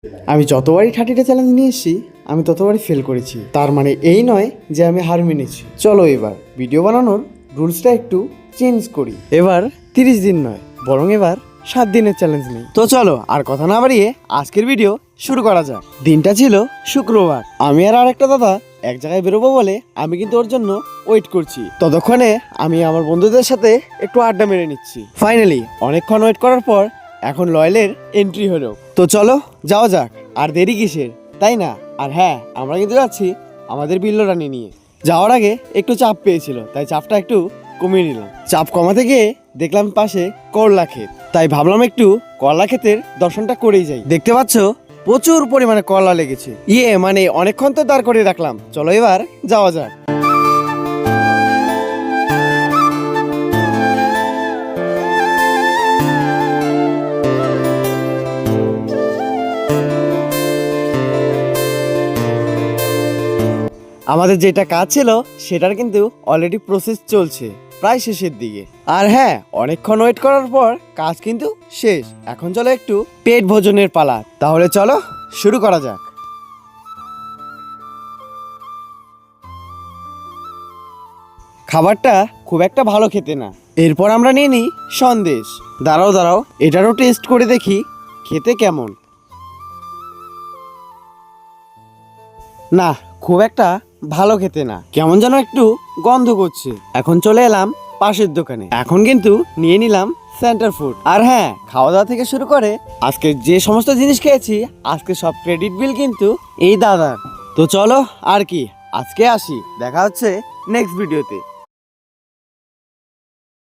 আমি যতবারই 30টা চ্যালেঞ্জ নিয়ে এসেছি আমি ততবারই ফেল করেছি, তার মানে এই নয় যে আমি হার মেনেছি। চলো এবার ভিডিও বানানোর রুলসটা একটু চেঞ্জ করি। এবার 30 দিন নয়, বরং এবার 7 দিনের চ্যালেঞ্জ নেই। তো চলো আর কথা না বাড়িয়ে আজকের ভিডিও শুরু করা যাক। দিনটা ছিল শুক্রবার। আমি আর আরেকটা দাদা এক জায়গায় বেরোবো বলে আমি কিন্তু ওর জন্য ওয়েট করছি। ততক্ষণে আমি আমার বন্ধুদের সাথে একটু আড্ডা মেরে নিচ্ছি। ফাইনালি অনেকক্ষণ ওয়েট করার পর এখন লয়েলের এন্ট্রি হলো। তো চলো যাওয়া যাক, আর দেরি কিসের, তাই না? আর হ্যাঁ, আমরা কিন্তু যাচ্ছি আমাদের বিল্লো রানী নিয়ে। যাওয়ার আগে একটু চাপ পেয়েছিল, তাই চাপটা একটু কমিয়ে নিলাম। চাপ কমাতে গিয়ে দেখলাম পাশে করলা ক্ষেত, তাই ভাবলাম একটু করলা ক্ষেতের দর্শনটা করেই যাই। দেখতে পাচ্ছ প্রচুর পরিমাণে করলা লেগেছে, মানে অনেকক্ষণ তো দাঁড় করে রাখলাম। চলো এবার যাওয়া যাক। আমাদের যেটা কাজ ছিল সেটার কিন্তু অলরেডি প্রসেস চলছে, প্রায় শেষের দিকে। আর হ্যাঁ, অনেকক্ষণ ওয়েট করার পর কাজ কিন্তু শেষ। এখন চলো একটু পেট ভোজনের পালা। তাহলে চলো শুরু করা যাক। খাবারটা খুব একটা ভালো খেতে না। এরপর আমরা নিয়ে নিই সন্দেশ। দাঁড়াও এটারও টেস্ট করে দেখি খেতে কেমন। না, খুব একটা ভালো খেতে না, কেমন যেন একটু গন্ধ করছে। এখন চলে এলাম পাশের দোকানে। এখন কিন্তু নিয়ে নিলাম সেন্টার ফুড। আর হ্যাঁ, খাওয়া দাওয়া থেকে শুরু করে আজকে যে সমস্ত জিনিস খেয়েছি, আজকে সব ক্রেডিট বিল কিন্তু এই দাদার। তো চলো আর কি, আজকে আসি, দেখা হচ্ছে নেক্সট ভিডিওতে।